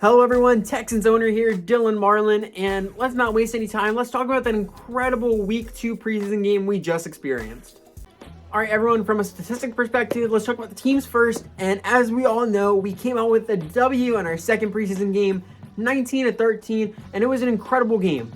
Hello everyone, Texans owner here, Dylan Marlin, and let's not waste any time. Let's talk about that incredible Week 2 preseason game we just experienced. All right, everyone, from a statistic perspective, let's talk about the teams first. And as we all know, we came out with a W in our second preseason game, 19-13, and it was an incredible game.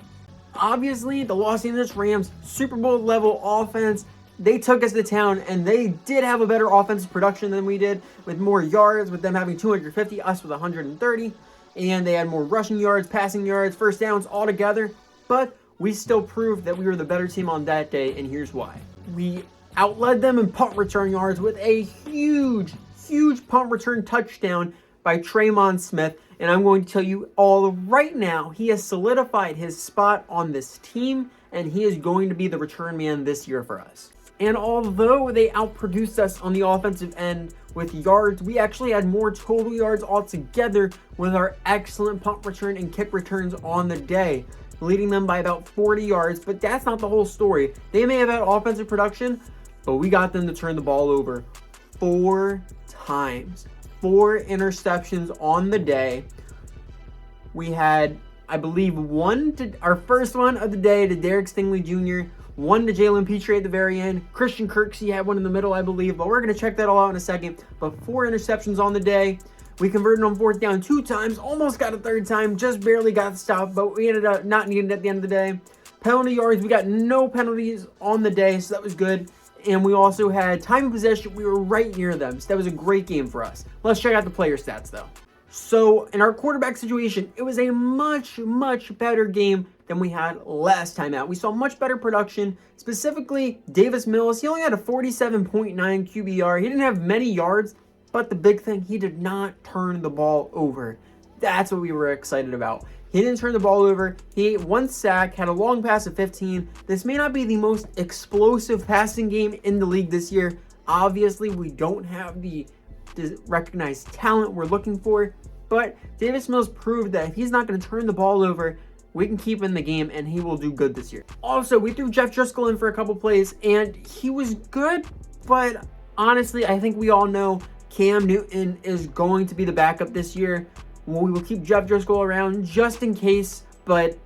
Obviously, the Los Angeles Rams, Super Bowl level offense, they took us to town, and they did have a better offensive production than we did, with more yards, with them having 250, us with 130. And they had more rushing yards, passing yards, first downs all together. But we still proved that we were the better team on that day, and here's why. We outled them in punt return yards with a huge punt return touchdown by Traymon Smith. And I'm going to tell you all right now, he has solidified his spot on this team, and he is going to be the return man this year for us. And although they outproduced us on the offensive end with yards, we actually had more total yards altogether with our excellent punt return and kick returns on the day, leading them by about 40 yards. But that's not the whole story. They may have had offensive production, but we got them to turn the ball over 4 times. 4 interceptions on the day. We had, I believe, our first one of the day to Derek Stingley Jr., one to Jalen Petrie at the very end. Christian Kirksey had one in the middle, I believe, but we're going to check that all out in a second. But 4 interceptions on the day. We converted on 4th down 2 times, almost got a 3rd time, just barely got the stop, but we ended up not needing it at the end of the day. Penalty yards, we got no penalties on the day, so that was good. And we also had time of possession. We were right near them, so that was a great game for us. Let's check out the player stats, though. So, in our quarterback situation, it was a much better game than we had last time out. We saw much better production, specifically Davis Mills. He only had a 47.9 QBR. He didn't have many yards, but the big thing, he did not turn the ball over. That's what we were excited about. He didn't turn the ball over. He ate 1 sack, had a long pass of 15. This may not be the most explosive passing game in the league this year. Obviously, we don't have the recognized talent we're looking for, but Davis Mills proved that if he's not going to turn the ball over, we can keep him in the game and he will do good this year. Also, we threw Jeff Driscoll in for a couple plays and he was good, but honestly, I think we all know Cam Newton is going to be the backup this year. We will keep Jeff Driscoll around just in case, but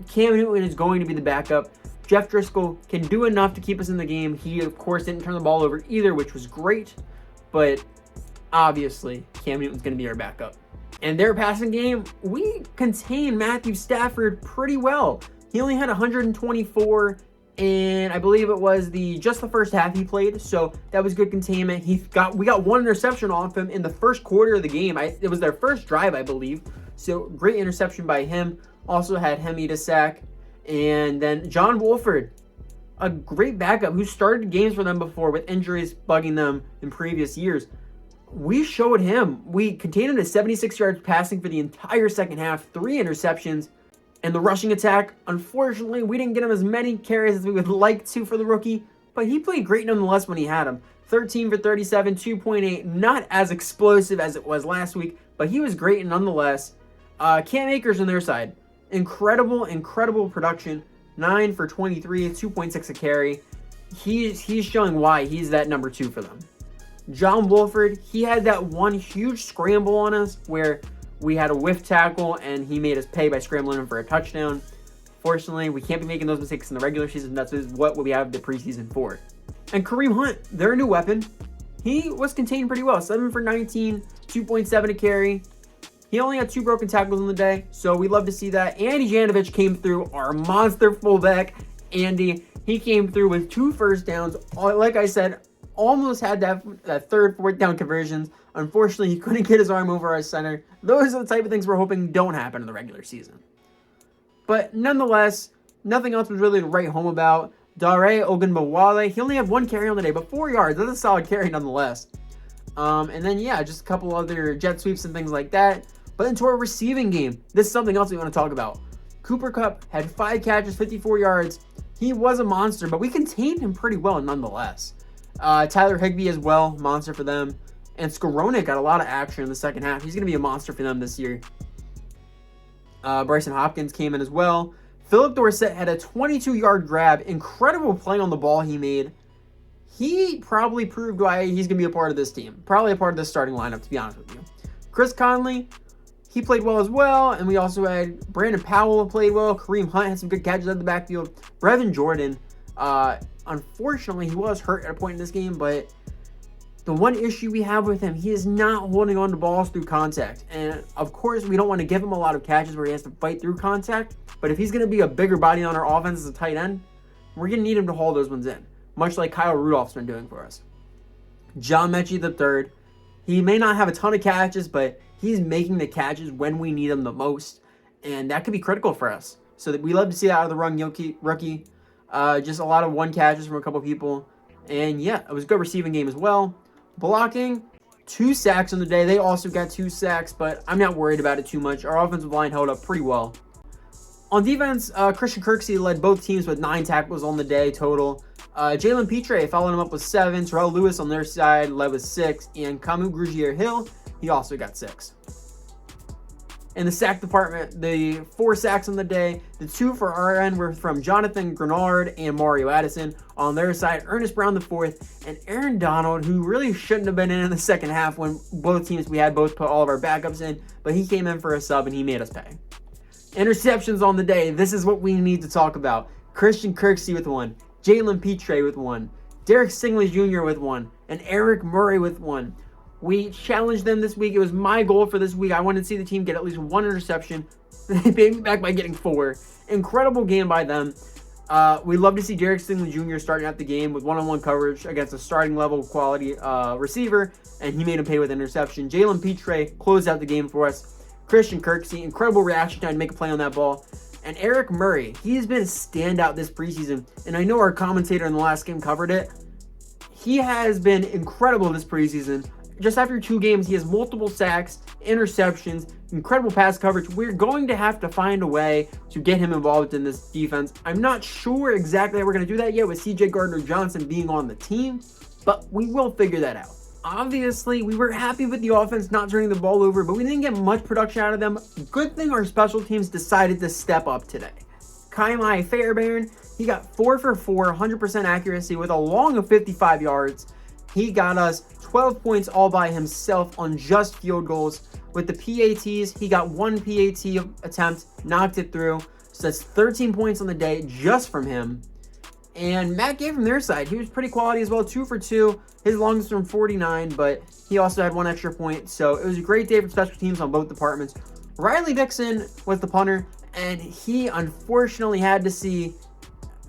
Cam Newton is going to be the backup. Jeff Driscoll can do enough to keep us in the game. He, of course, didn't turn the ball over either, which was great, but obviously, Cam Newton's going to be our backup. And their passing game, we contained Matthew Stafford pretty well. He only had 124, and I believe it was just the first half he played, so that was good containment. We got 1 interception off him in the first quarter of the game. It was their first drive, I believe. So great interception by him. Also had him eat a sack. And then John Wolford, a great backup who started games for them before with injuries bugging them in previous years. We showed him. We contained him to 76 yards passing for the entire second half, 3 interceptions, and the rushing attack. Unfortunately, we didn't get him as many carries as we would like to for the rookie, but he played great nonetheless when he had him. 13 for 37, 2.8, not as explosive as it was last week, but he was great nonetheless. Cam Akers on their side, incredible production. 9 for 23, 2.6 a carry. He's showing why he's that number 2 for them. John Wolford, he had that one huge scramble on us where we had a whiff tackle and he made us pay by scrambling him for a touchdown. Fortunately, we can't be making those mistakes in the regular season. That's what we have the preseason for. And Kareem Hunt, their new weapon, he was contained pretty well. 7 for 19, 2.7 a carry. He only had 2 broken tackles on the day, so we love to see that. Andy Janovich came through, our monster fullback. Andy, he came through with 2 first downs. Like I said, almost had that 3rd, 4th down conversions. Unfortunately, he couldn't get his arm over our center. Those are the type of things we're hoping don't happen in the regular season. But nonetheless, nothing else was really to write home about. Dare Ogunbowale, he only had 1 carry on the day, but 4 yards. That's a solid carry nonetheless. And then, yeah, just a couple other jet sweeps and things like that. But into our receiving game, this is something else we want to talk about. Cooper Kupp had 5 catches, 54 yards. He was a monster, but we contained him pretty well nonetheless. Tyler Higbee as well, monster for them. And Skowronek got a lot of action in the second half. He's going to be a monster for them this year. Bryson Hopkins came in as well. Philip Dorsett had a 22-yard grab. Incredible play on the ball he made. He probably proved why he's going to be a part of this team. Probably a part of this starting lineup, to be honest with you. Chris Conley, he played well as well. And we also had Brandon Powell played well. Kareem Hunt had some good catches at the backfield. Brevin Jordan, unfortunately, he was hurt at a point in this game, but the one issue we have with him, he is not holding on to balls through contact. And of course, we don't want to give him a lot of catches where he has to fight through contact. But if he's going to be a bigger body on our offense as a tight end, we're going to need him to haul those ones in, much like Kyle Rudolph's been doing for us. John Mechie III, he may not have a ton of catches, but he's making the catches when we need them the most. And that could be critical for us. So that we love to see that out of the rookie. Just a lot of one catches from a couple people. And yeah, it was a good receiving game as well. Blocking, 2 sacks on the day. They also got 2 sacks, but I'm not worried about it too much. Our offensive line held up pretty well. On defense, Christian Kirksey led both teams with 9 tackles on the day total. Jalen Petre followed him up with 7. Terrell Lewis on their side led with 6. And Kamu Grugier-Hill, he also got 6. In the sack department, the 4 sacks on the day. The 2 for our end were from Jonathan Grenard and Mario Addison. On their side, Ernest Brown IV and Aaron Donald, who really shouldn't have been in the second half when both teams, we had both put all of our backups in, but he came in for a sub and he made us pay. Interceptions on the day. This is what we need to talk about. Christian Kirksey with 1. Jalen Petre with 1. Derek Stingley Jr. with 1. And Eric Murray with 1. We challenged them this week. It was my goal for this week. I wanted to see the team get at least 1 interception. They paid me back by getting 4. Incredible game by them. We love to see Derek Stingley Jr. starting out the game with one-on-one coverage against a starting level quality receiver, and he made him pay with an interception. Jalen Petre closed out the game for us. Christian Kirksey, incredible reaction time to make a play on that ball. And Eric Murray, he's been a standout this preseason, and I know our commentator in the last game covered it. He has been incredible this preseason. Just after 2 games, he has multiple sacks, interceptions, incredible pass coverage. We're going to have to find a way to get him involved in this defense. I'm not sure exactly how we're going to do that yet with CJ Gardner-Johnson being on the team, but we will figure that out. Obviously, we were happy with the offense not turning the ball over, but we didn't get much production out of them. Good thing our special teams decided to step up today. Kaimai Fairbairn, he got 4 for 4, 100% accuracy with a long of 55 yards. He got us 12 points all by himself on just field goals. With the PATs, he got 1 PAT attempt, knocked it through. So that's 13 points on the day just from him. And Matt Gay from their side, he was pretty quality as well, 2 for 2. His longest from 49, but he also had 1 extra point. So it was a great day for special teams on both departments. Riley Dixon was the punter, and he unfortunately had to see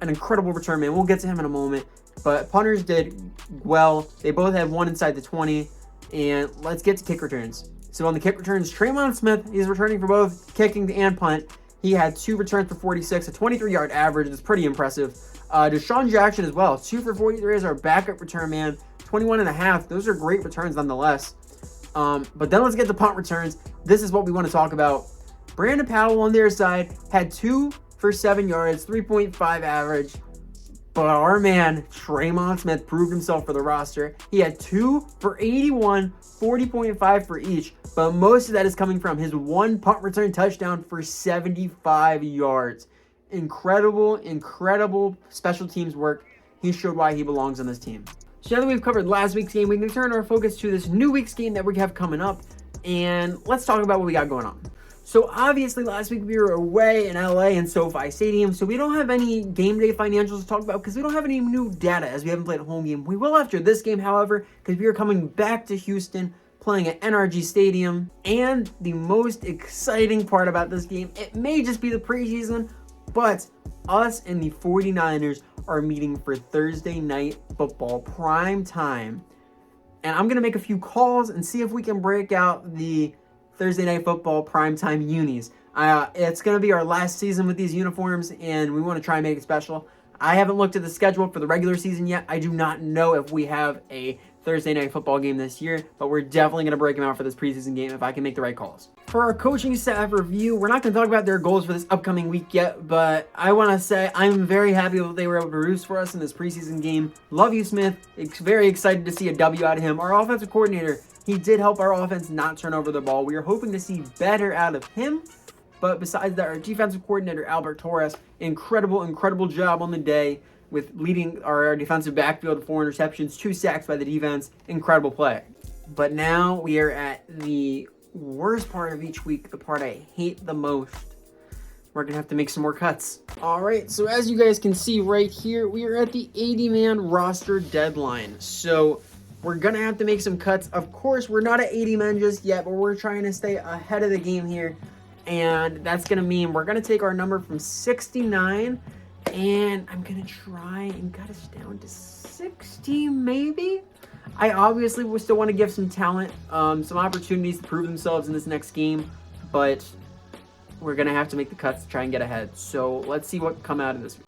an incredible return man. We'll get to him in a moment. But punters did well. They both had 1 inside the 20. And let's get to kick returns. So on the kick returns, Tremon Smith, he's returning for both kicking and punt. He had 2 returns for 46, a 23-yard average. It's pretty impressive. Deshaun Jackson as well, 2 for 43 as our backup return man, 21.5. Those are great returns nonetheless. But then let's get to punt returns. This is what we want to talk about. Brandon Powell on their side had 2 for 7 yards, 3.5 average. But our man, Tremon Smith, proved himself for the roster. He had 2 for 81, 40.5 for each. But most of that is coming from his 1 punt return touchdown for 75 yards. Incredible special teams work. He showed why he belongs on this team. So now that we've covered last week's game, we can turn our focus to this new week's game that we have coming up. And let's talk about what we got going on. So obviously last week we were away in LA in SoFi Stadium, so we don't have any game day financials to talk about because we don't have any new data as we haven't played a home game. We will after this game, however, because we are coming back to Houston, playing at NRG Stadium. And the most exciting part about this game, it may just be the preseason, but us and the 49ers are meeting for Thursday night football prime time. And I'm going to make a few calls and see if we can break out the Thursday night football primetime unis. It's going to be our last season with these uniforms, and we want to try and make it special. I haven't looked at the schedule for the regular season yet. I do not know if we have a Thursday night football game this year, but we're definitely going to break them out for this preseason game if I can make the right calls. For our coaching staff review, we're not going to talk about their goals for this upcoming week yet, but I want to say I'm very happy that they were able to produce for us in this preseason game. Love you, Smith. Very excited to see a W out of him. Our offensive coordinator, he did help our offense not turn over the ball. We are hoping to see better out of him. But besides that, our defensive coordinator, Albert Torres, incredible job on the day with leading our defensive backfield, 4 interceptions, 2 sacks by the defense. Incredible play. But now we are at the worst part of each week, the part I hate the most. We're going to have to make some more cuts. All right, so as you guys can see right here, we are at the 80-man roster deadline. So we're going to have to make some cuts. Of course, we're not at 80 men just yet, but we're trying to stay ahead of the game here. And that's going to mean we're going to take our number from 69, and I'm going to try and cut us down to 60 maybe. I obviously will still want to give some talent, some opportunities to prove themselves in this next game, but we're going to have to make the cuts to try and get ahead. So let's see what can come out of this week.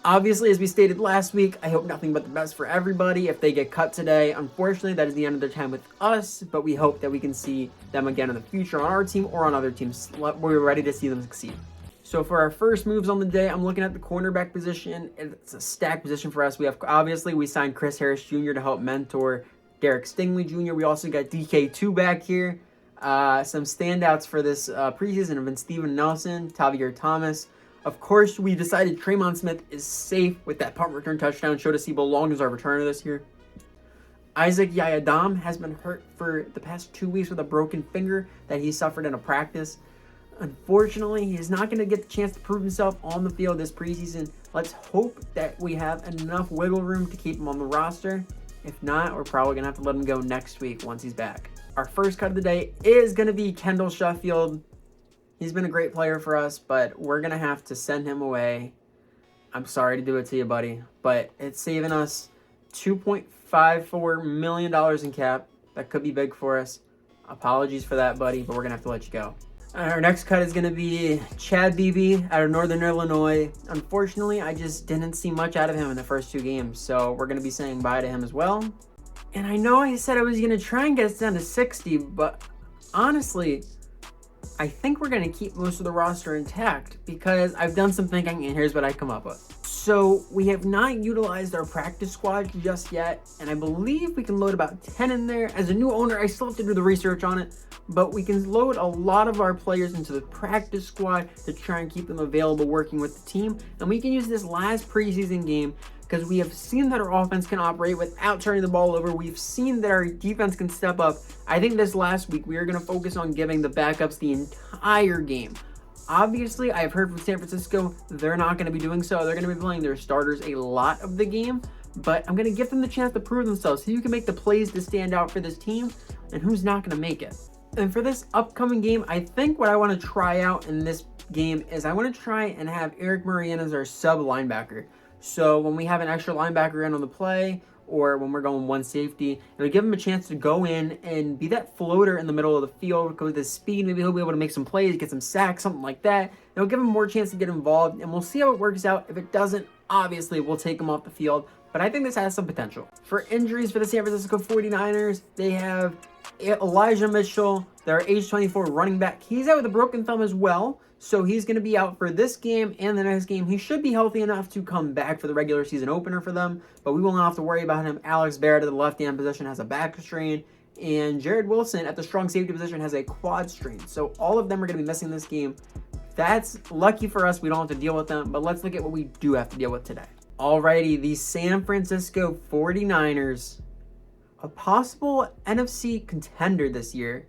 Obviously, as we stated last week, I hope nothing but the best for everybody if they get cut today. Unfortunately, that is the end of their time with us, but we hope that we can see them again in the future on our team or on other teams. We're ready to see them succeed. So for our first moves on the day, I'm looking at the cornerback position. It's a stack position for us. We signed Chris Harris Jr. to help mentor Derek Stingley Jr. We also got DK2 back here. Some standouts for this preseason have been Steven Nelson, Tavier Thomas. Of course, we decided Tremon Smith is safe with that punt return touchdown. Showed us he belonged as our returner this year. Isaac Yayadam has been hurt for the past 2 weeks with a broken finger that he suffered in a practice. Unfortunately, he is not going to get the chance to prove himself on the field this preseason. Let's hope that we have enough wiggle room to keep him on the roster. If not, we're probably going to have to let him go next week once he's back. Our first cut of the day is going to be Kendall Sheffield. He's been a great player for us, but we're going to have to send him away. I'm sorry to do it to you, buddy, but it's saving us $2.54 million in cap. That could be big for us. Apologies for that, buddy, but we're going to have to let you go. Our next cut is going to be Chad Beebe out of Northern Illinois. Unfortunately, I just didn't see much out of him in the first 2 games, so we're going to be saying bye to him as well. And I know I said I was going to try and get us down to 60, but honestly, I think we're going to keep most of the roster intact because I've done some thinking, and here's what I come up with. So we have not utilized our practice squad just yet, and I believe we can load about 10 in there. As a new owner, I still have to do the research on it, but we can load a lot of our players into the practice squad to try and keep them available working with the team. And we can use this last preseason game because we have seen that our offense can operate without turning the ball over. We've seen that our defense can step up. I think this last week we are going to focus on giving the backups the entire game. Obviously, I've heard from San Francisco they're not going to be doing so. They're going to be playing their starters a lot of the game, but I'm going to give them the chance to prove themselves so you can make the plays to stand out for this team and who's not going to make it. And for this upcoming game, I think what I want to try out in this game is I want to try and have Eric Murray in as our sub linebacker. So when we have an extra linebacker in on the play, or when we're going one safety, it'll give him a chance to go in and be that floater in the middle of the field. Because with his speed, maybe he'll be able to make some plays, get some sacks, something like that. It'll give him more chance to get involved, and we'll see how it works out. If it doesn't, obviously, we'll take him off the field. But I think this has some potential. For injuries for the San Francisco 49ers, they have Elijah Mitchell, their age 24 running back. He's out with a broken thumb as well. So he's going to be out for this game and the next game. He should be healthy enough to come back for the regular season opener for them, but we will not have to worry about him. Alex Barrett at the left-hand position has a back strain, and Jared Wilson at the strong safety position has a quad strain. So all of them are going to be missing this game. That's lucky for us. We don't have to deal with them, but let's look at what we do have to deal with today. Alrighty, the San Francisco 49ers, a possible NFC contender this year,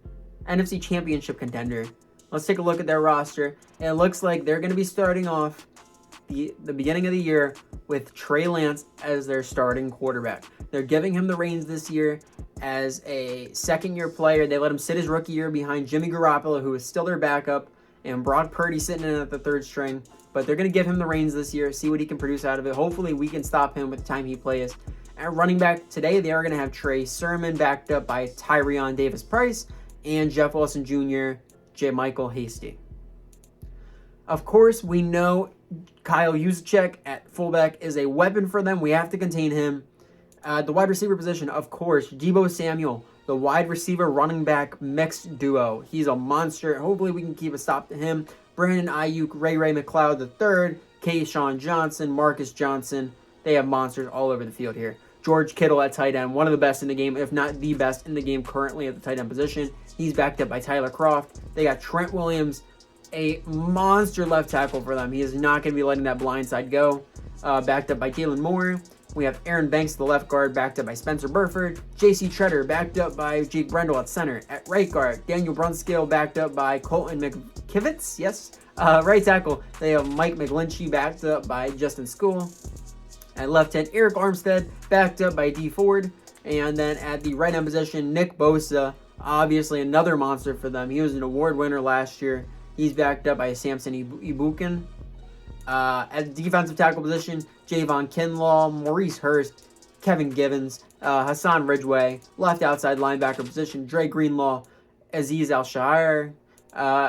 NFC championship contender. Let's take a look at their roster. It looks like they're going to be starting off the beginning of the year with Trey Lance as their starting quarterback. They're giving him the reins this year as a second-year player. They let him sit his rookie year behind Jimmy Garoppolo, who is still their backup, and Brock Purdy sitting in at the third string. But they're going to give him the reins this year, see what he can produce out of it. Hopefully, we can stop him with the time he plays. At running back today, they are going to have Trey Sermon backed up by Tyrion Davis-Price and Jeff Wilson Jr., J. Michael Hasty. Of course, we know Kyle Juszczyk at fullback is a weapon for them. We have to contain him. The wide receiver position, of course, Deebo Samuel, the wide receiver running back mixed duo. He's a monster. Hopefully we can keep a stop to him. Brandon Ayuk, Ray McLeod III, Kayshawn Johnson, Marcus Johnson. They have monsters all over the field here. George Kittle at tight end, one of the best in the game, if not the best in the game currently at the tight end position. He's backed up by Tyler Kroft. They got Trent Williams, a monster left tackle for them. He is not going to be letting that blind side go. Backed up by Kalen Moore. We have Aaron Banks, the left guard, backed up by Spencer Burford. J.C. Treader, backed up by Jake Brendel at center. At right guard, Daniel Brunskill, backed up by Colton McKivitz. Yes. Right tackle, they have Mike McGlinchey, backed up by Justin School. At left end, Eric Armstead, backed up by D. Ford. And then at the right end position, Nick Bosa, obviously another monster for them. He was an award winner last year. He's backed up by Samson Ibukin. At the defensive tackle position, Javon Kinlaw, Maurice Hurst, Kevin Givens, Hassan Ridgeway. Left outside linebacker position, Dre Greenlaw, Aziz Al-Shahir.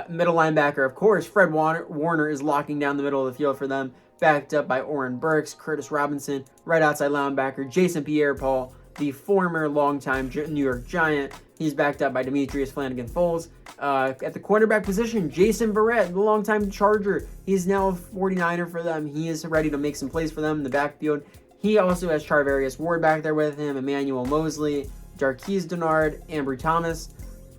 Middle linebacker, of course, Fred Warner is locking down the middle of the field for them, backed up by Oren Burks, Curtis Robinson. Right outside linebacker, Jason Pierre-Paul, the former longtime New York Giant. He's backed up by Demetrius Flanagan-Foles. At the quarterback position, Jason Verrett, the longtime Charger. He's now a 49er for them. He is ready to make some plays for them in the backfield. He also has Charvarius Ward back there with him, Emmanuel Mosley, Jarquez Denard, Ambry Thomas.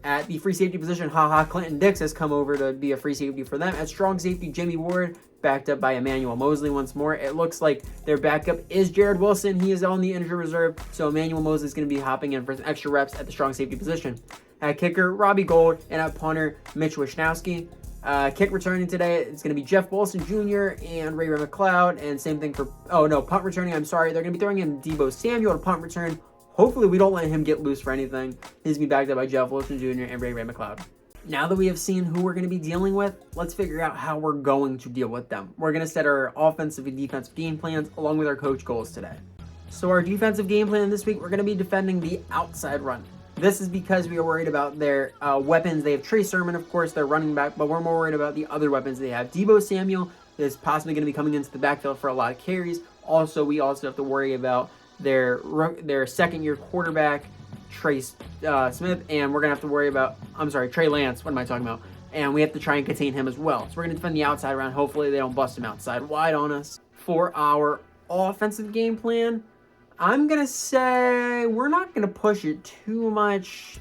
At the free safety position, Clinton Dix has come over to be a free safety for them. At strong safety, Jimmy Ward, backed up by Emmanuel Mosley once more. It looks like their backup is Jared Wilson. He is on the injured reserve, so Emmanuel Mosley is going to be hopping in for some extra reps at the strong safety position. At kicker, Robbie Gould, and at punter, Mitch Wisnowski. Kick returning today, it's going to be Jeff Wilson Jr. and Ray McLeod, and same thing for, punt returning, I'm sorry. They're going to be throwing in Debo Samuel to punt return. Hopefully we don't let him get loose for anything. He's going to be backed up by Jeff Wilson Jr. and Ray McLeod. Now that we have seen who we're going to be dealing with, let's figure out how we're going to deal with them. We're going to set our offensive and defensive game plans along with our coach goals today. So our defensive game plan this week, we're going to be defending the outside run. This is because we are worried about their weapons. They have Trey Sermon, of course, their running back, but we're more worried about the other weapons they have. Debo Samuel is possibly going to be coming into the backfield for a lot of carries. Also, we also have to worry about their second-year quarterback, Trey Smith, and we're going to have to worry about, Trey Lance, what am I talking about? And we have to try and contain him as well. So we're going to defend the outside round. Hopefully they don't bust him outside wide on us. For our offensive game plan, I'm going to say we're not going to push it too much.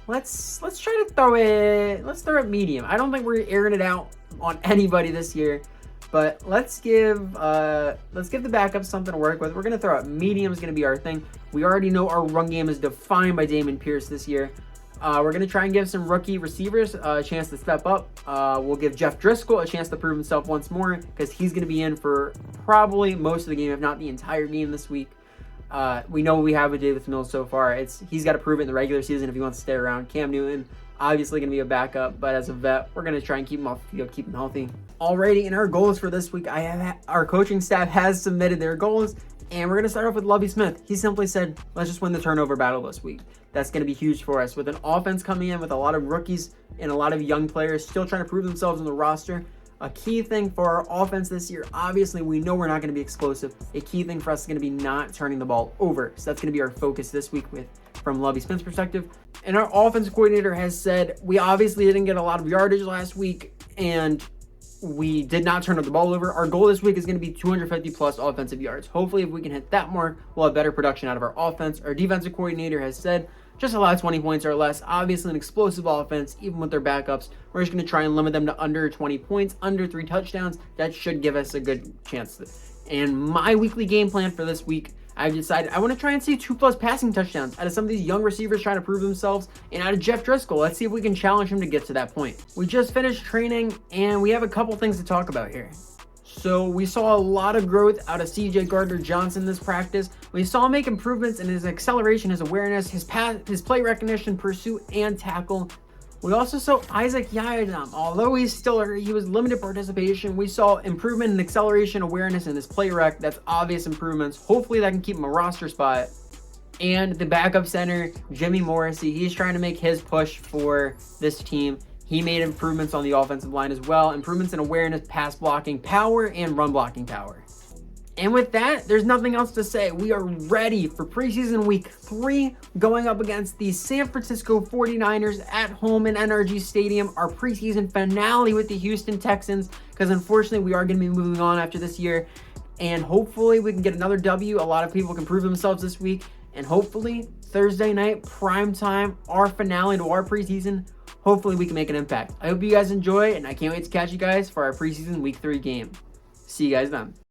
Let's try to throw it medium. I don't think we're airing it out on anybody this year. But let's give the backup something to work with. We're going to throw out medium is going to be our thing. We already know our run game is defined by Dameon Pierce this year. We're going to try and give some rookie receivers a chance to step up. We'll give Jeff Driscoll a chance to prove himself once more because he's going to be in for probably most of the game, if not the entire game this week. We know we have with Davis Mills so far. He's got to prove it in the regular season if he wants to stay around. Cam Newton, obviously going to be a backup, but as a vet, we're going to try and keep him off the field, keep him healthy. Alrighty, and our goals for this week, our coaching staff has submitted their goals, and we're going to start off with Lovie Smith. He simply said, let's just win the turnover battle this week. That's going to be huge for us. With an offense coming in with a lot of rookies and a lot of young players still trying to prove themselves on the roster, a key thing for our offense this year, obviously we know we're not going to be explosive. A key thing for us is going to be not turning the ball over. So that's going to be our focus this week from Lovie Smith's perspective. And our offensive coordinator has said, we obviously didn't get a lot of yardage last week, and we did not turn the ball over. Our goal this week is going to be 250 plus offensive yards. Hopefully, if we can hit that mark, we'll have better production out of our offense. Our defensive coordinator has said, just allow 20 points or less. Obviously, an explosive offense, even with their backups. We're just going to try and limit them to under 20 points, under 3 touchdowns. That should give us a good chance. And my weekly game plan for this week, I've decided I want to try and see 2+ passing touchdowns out of some of these young receivers trying to prove themselves, and out of Jeff Driscoll. Let's see if we can challenge him to get to that point. We just finished training, and we have a couple things to talk about here. So we saw a lot of growth out of CJ Gardner-Johnson this practice. We saw him make improvements in his acceleration, his awareness, his play recognition, pursuit, and tackle. We also saw Isaac Yiadom. Although he was limited participation, we saw improvement in acceleration, awareness, and his play rec. That's obvious improvements. Hopefully that can keep him a roster spot. And the backup center, Jimmy Morrissey, he's trying to make his push for this team. He made improvements on the offensive line as well. Improvements in awareness, pass blocking power, and run blocking power. And with that, there's nothing else to say. We are ready for preseason week 3, going up against the San Francisco 49ers at home in NRG Stadium, our preseason finale with the Houston Texans, because unfortunately we are going to be moving on after this year. And hopefully we can get another W. A lot of people can prove themselves this week. And hopefully Thursday night, prime time, our finale to our preseason, hopefully we can make an impact. I hope you guys enjoy, and I can't wait to catch you guys for our preseason week 3 game. See you guys then.